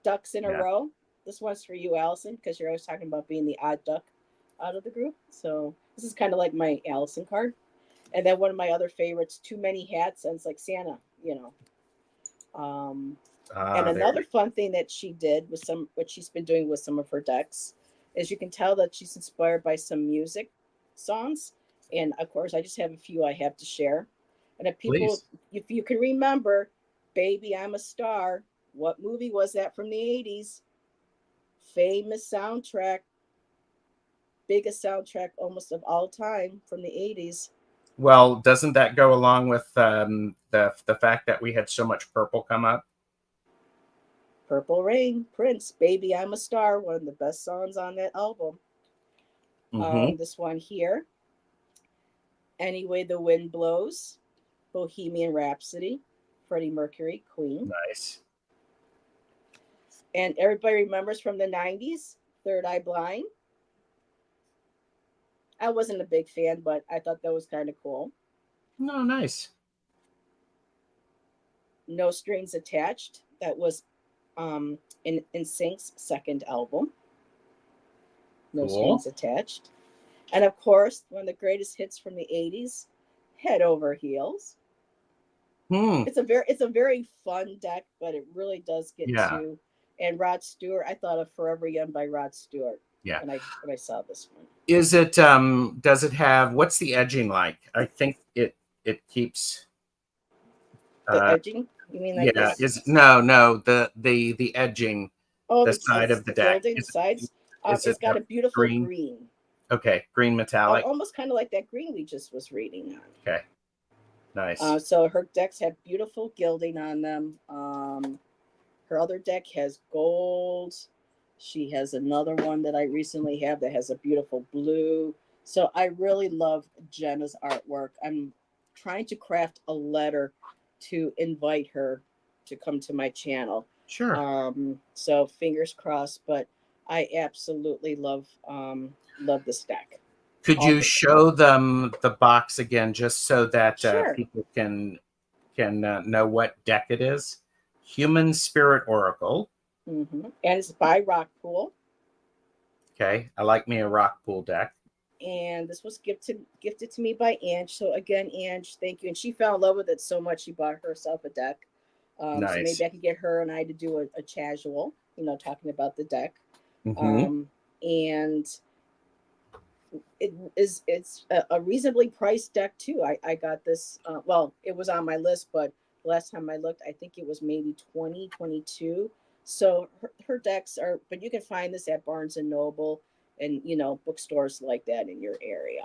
ducks in a Yeah. row. This one's for you, Allison, because you're always talking about being the odd duck out of the group. So this is kind of like my Allison card. And then one of my other favorites, Too Many Hats, and it's like Santa, you know. And another fun thing that she did with what she's been doing with some of her decks is you can tell that she's inspired by some music songs. And of course, I just have a few I have to share. And if you can remember, Baby, I'm a Star, what movie was that from the 80s? Famous soundtrack, biggest soundtrack almost of all time from the 80s. Well, doesn't that go along with the fact that we had so much purple come up? Purple Rain, Prince, Baby, I'm a Star, one of the best songs on that album. This one here, Any Way the Wind Blows, Bohemian Rhapsody, Freddie Mercury, Queen. Nice. And everybody remembers from the 90s, Third Eye Blind. I wasn't a big fan, but I thought that was kind of cool. No, nice. No Strings Attached. That was in NSYNC's second album. No Strings Attached. And of course, one of the greatest hits from the 80s, Head Over Heels. It's a very fun deck, but it really does get to. And Rod Stewart, I thought of Forever Young by Rod Stewart. Yeah. When I saw this one. Is it does it have, what's the edging like? I think it keeps the edging? You mean like this? The edging. Oh, the side of the deck. Gilding, the sides. It's got a beautiful green. Okay, green metallic. Almost kind of like that green we just was reading on. Okay, nice. So her decks have beautiful gilding on them. Her other deck has gold. She has another one that I recently have that has a beautiful blue. So I really love Jenna's artwork. I'm trying to craft a letter to invite her to come to my channel. Sure. So fingers crossed, but I absolutely love this deck. Could you show them the box again, just so that people can know what deck it is? Human Spirit Oracle. And it's by Rockpool. Okay, I like me a Rockpool deck. And this was gifted to me by Ange. So again, Ange, thank you. And she fell in love with it so much she bought herself a deck. Nice. So maybe I can get her and I to do a casual, talking about the deck. And it's a reasonably priced deck too. I got this. Well, it was on my list, but last time I looked, I think it was maybe 2022. So her decks are, but you can find this at Barnes and Noble and bookstores like that in your area.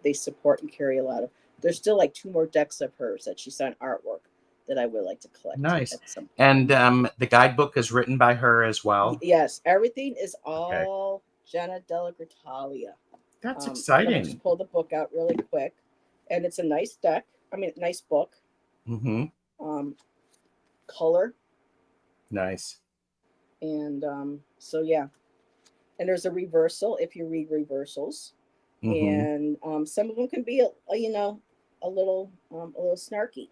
They support and carry a lot of. There's still like 2 more decks of hers that she's done artwork that I would like to collect. Nice. And the guidebook is written by her as well. Yes, everything is all Jenna Della Gritalia. That's exciting. Let me just pull the book out really quick, and it's a nice deck. I mean, nice book. Color. Nice. And so yeah, and there's a reversal if you read reversals, and some of them can be a little snarky,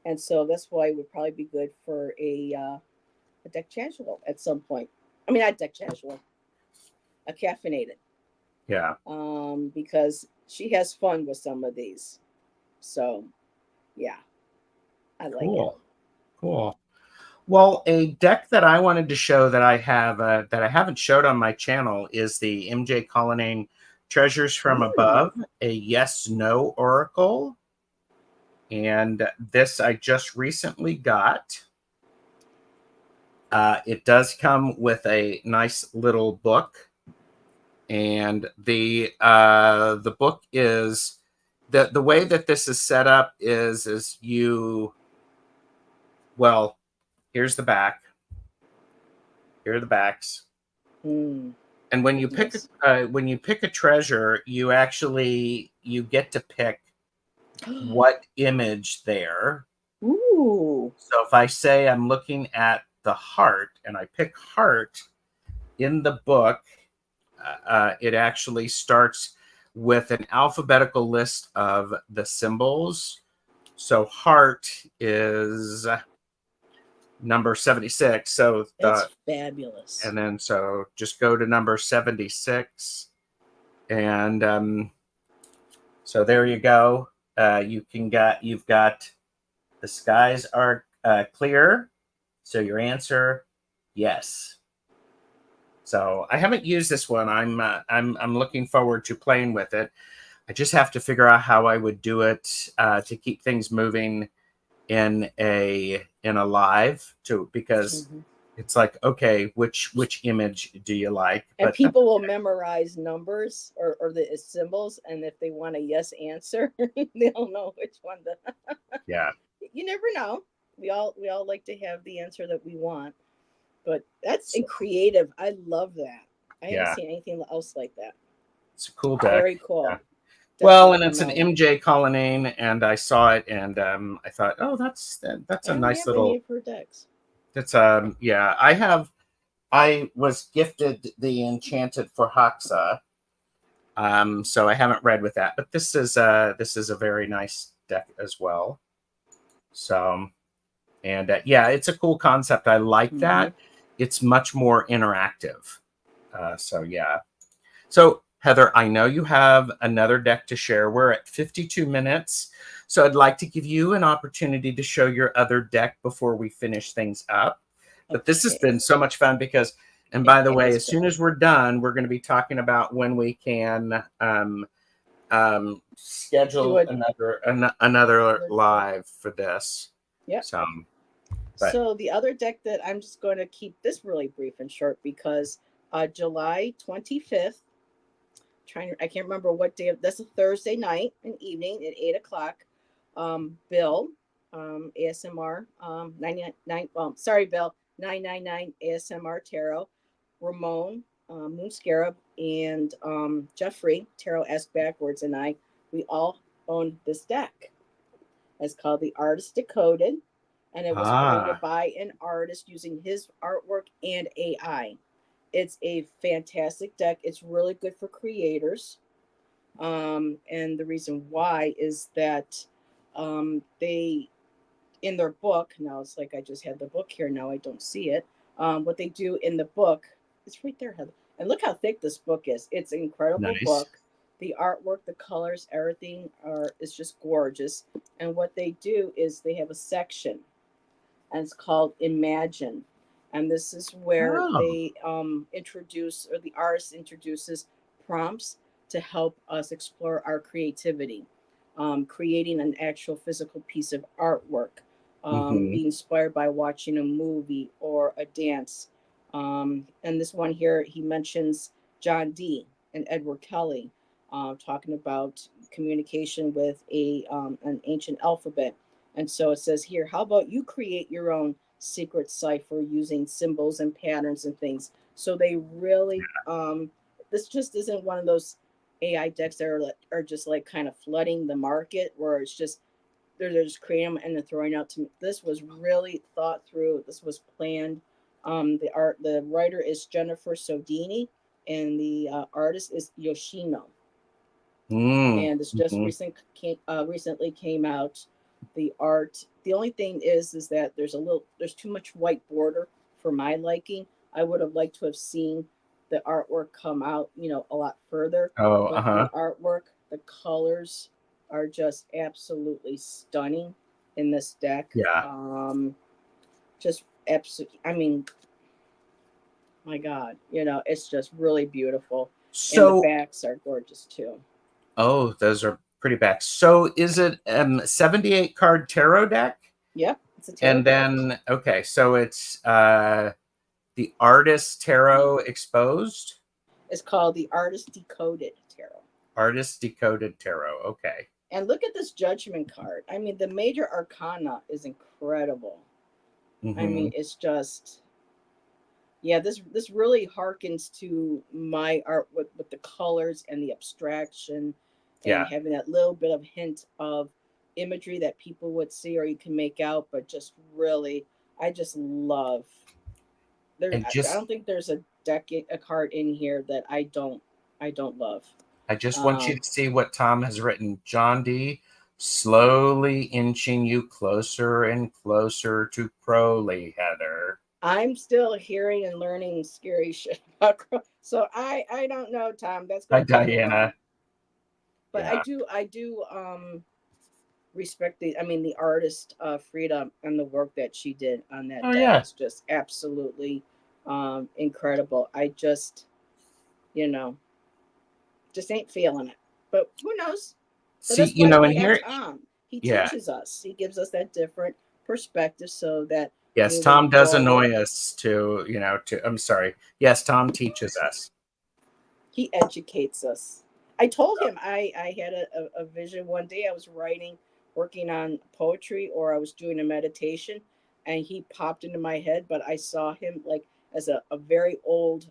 and so that's why it would probably be good for a deck casual at some point. I mean, not deck casual, a caffeinated. Yeah. Because she has fun with some of these, so yeah, I like it. Cool. Well, a deck that I wanted to show that I have that I haven't showed on my channel is the MJ Cullinane Treasures from Above, a yes/no oracle. And this I just recently got. It does come with a nice little book. And the book is the way that this is set up is well, here's the back. Here are the backs. Mm, And when you yes. pick a treasure, you get to pick what image there. Ooh. So if I say I'm looking at the heart and I pick heart in the book, it actually starts with an alphabetical list of the symbols. So heart is number 76. So That's fabulous. and then so just go to number 76, and so there you go. You've got the skies are clear. So your answer, yes. So I haven't used this one. I'm looking forward to playing with it. I just have to figure out how I would do it to keep things moving in a live too, because it's like, okay, which image do you like? And But people will memorize numbers or the symbols, and if they want a yes answer, they'll know which one to. yeah, You never know. We all like to have the answer that we want, but that's so, creative. I love that. I haven't yeah, seen anything else like that. it's a cool deck. Very Yeah. cool. Well, Definitely and it's come an out. MJ Cullinane, and I saw it, and I thought, oh, that's I a don't nice have any little. of her decks. That's yeah. I was gifted the Enchanted for Haxa, so I haven't read with that, but this is a very nice deck as well. So, and yeah, it's a cool concept. I like Mm-hmm. that. It's much more interactive. So yeah. So Heather, I know you have another deck to share. We're at 52 minutes. So I'd like to give you an opportunity to show your other deck before we finish things up. But this has Okay. been so much fun because, and It by the way, has as soon been. as we're done, we're going to be talking about when we can Do schedule a another live for this. yep. So, but So the other deck that I'm just going to keep this really brief and short because July 25th, I can't remember what day that's a Thursday night and evening at 8 o'clock. Bill, ASMR, 99, well, sorry, Bill, 999 ASMR Tarot, Ramon, Moon Scarab, and Jeffrey, Tarot Ask Backwards, and we all own this deck. It's called The Artist Decoded, and it was created by an artist using his artwork and AI. It's a fantastic deck. It's really good for creators. And the reason why is that they, in their book, now it's like I just had the book here, now I don't see it. What they do in the book, it's right there, Heather. And look how thick this book is. It's an incredible nice. book. The artwork, the colors, everything is just gorgeous. And what they do is they have a section, and it's called Imagine. And this is where Oh, they introduce, or the artist introduces prompts to help us explore our creativity, creating an actual physical piece of artwork, mm-hmm. being inspired by watching a movie or a dance. And this one here, he mentions John Dee and Edward Kelly, talking about communication with an ancient alphabet. And so it says here, how about you create your own secret cipher using symbols and patterns and things? So they really, this just isn't one of those AI decks that are just like kind of flooding the market where it's just, they're just creating them and then throwing out to me. This was really thought through. This was planned. The writer is Jennifer Sodini, and the artist is Yoshino, and it's just Mm-hmm. recently came out. The art. The only thing is that there's too much white border for my liking. I would have liked to have seen the artwork come out, a lot further. Oh, But the artwork, the colors are just absolutely stunning in this deck. yeah. Just absolutely. I mean, my God, it's just really beautiful, and the So, backs are gorgeous too. oh, those are pretty backs. So, is it 78 card tarot deck? Yep, it's a tarot And deck. then, okay, so it's the Artist Tarot Exposed, It's called the Artist Decoded Tarot. Artist Decoded Tarot. Okay. And look at this Judgment card. I mean, the major arcana is incredible. I Mm-hmm. mean, it's just, Yeah, this really harkens to my art with the colors and the abstraction and Yeah. having that little bit of hint of imagery that people would see or you can make out, but just really, I just love there. And I don't think there's a card in here that I don't love. I just want you Um, to see what Tom has written. John D. Slowly inching you closer and closer to Crowley, Heather. I'm still hearing and learning scary shit about so I don't know, Tom. That's Hi, gonna take a while. Diana. But Yeah. I do respect the artist Frida and the work that she did on that Oh, deck yeah. is just absolutely incredible. I just you know just ain't feeling it. But who knows? But See, that's why and we have here, Tom. He yeah. teaches us. He gives us that different perspective so that Yes, moving Tom does forward, annoy us I'm sorry. Yes, Tom teaches us. he educates us. I told him I had a vision one day. I was working on poetry, or I was doing a meditation, and he popped into my head. But I saw him like as a very old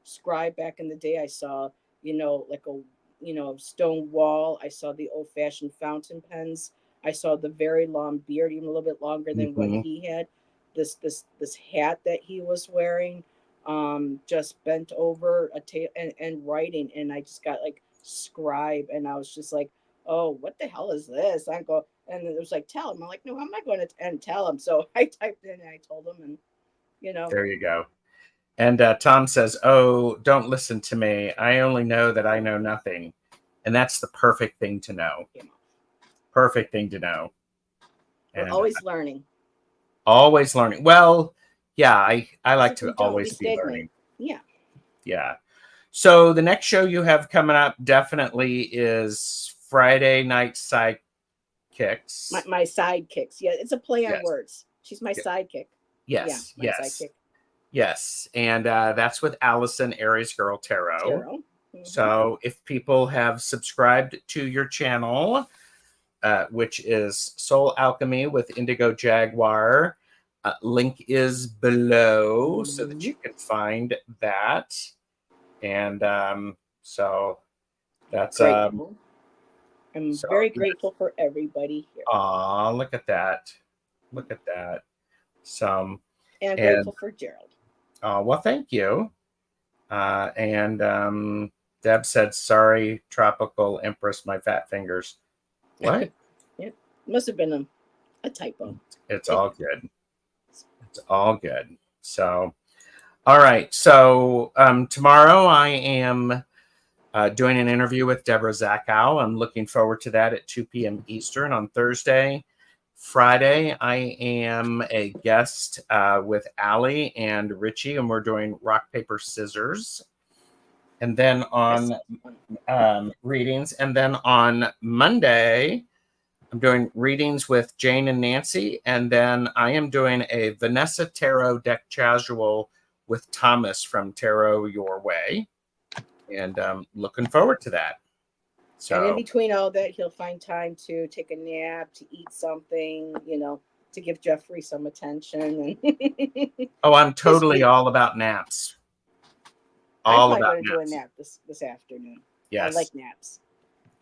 scribe back in the day. I saw, like a stone wall. I saw the old fashioned fountain pens. I saw the very long beard, even a little bit longer than what Hmm. he had. This hat that he was wearing, just bent over a table and writing, and I just got like scribe, and I was just like, oh, what the hell is this? I go, and it was like, tell him. I'm like, no, I'm not going to and tell him. So I typed in and I told him, and There you go. And Tom says, oh, don't listen to me. I only know that I know nothing. And that's the perfect thing to know. Perfect thing to know. We're And always learning. always learning. Well, yeah, I like If to we don't, we always be stagnate. learning. Yeah. Yeah. So the next show you have coming up definitely is Friday Night Sidekicks. My sidekicks. Yeah, it's a play on Yes. words. She's my sidekick. Yes. Yeah, my Yes. sidekick. Yes. And that's with Allison Aries Girl Tarot. Mm-hmm. So if people have subscribed to your channel, which is Soul Alchemy with Indigo Jaguar, link is below so that you can find that. And so that's grateful. I'm so, very grateful for everybody here. Aw, look at that. Look at that. So And I'm grateful for Gerald. Well, thank you. And Deb said, sorry, Tropical Empress, my fat fingers. What? It must have been a typo. It's all good. It's all good. So, all right. So tomorrow I am doing an interview with Deborah Zachow. I'm looking forward to that at 2 p.m. Eastern on Thursday. Friday, I am a guest with Allie and Richie, and we're doing rock, paper, scissors. And then on readings. And then on Monday, I'm doing readings with Jane and Nancy. And then I am doing a Vanessa Tarot deck casual with Thomas from Tarot Your Way. And looking forward to that. So, and in between all that, he'll find time to take a nap, to eat something, to give Jeffrey some attention. oh, I'm totally all about naps. I'm probably going to do a nap this afternoon. Yes. I like naps.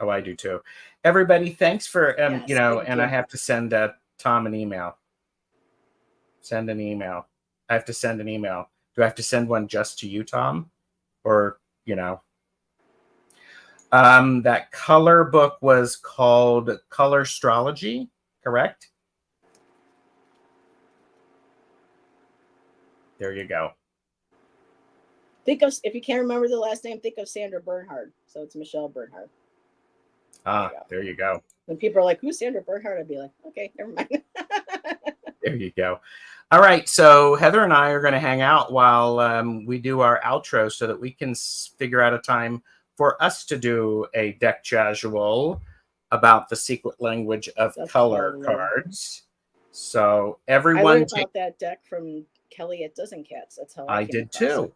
Oh, I do too. Everybody, thanks for, Yes, and I have to send Tom an email. Send an email. I have to send an email. Do I have to send one just to you, Tom? Or, that color book was called Color Astrology, correct? There you go. Think of, if you can't remember the last name, think of Sandra Bernhard. So it's Michelle Bernhard. There you go. When people are like, who's Sandra Bernhard? I'd be like, okay, never mind. There you go. All right. So Heather and I are going to hang out while we do our outro so that we can figure out a time for us to do a deck casual about the secret language of color cards. So everyone, I learned about that deck from Kelly at Dozen Cats. That's how I did too.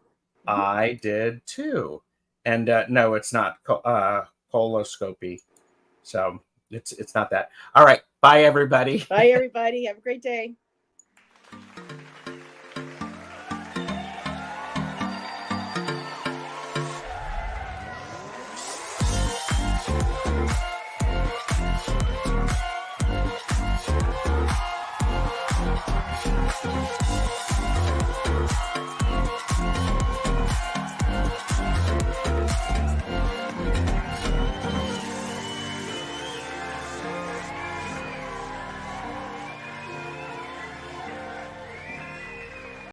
I did too. And no, it's not coloscopy. So it's not that. All right. Bye, everybody. Bye, everybody. Have a great day.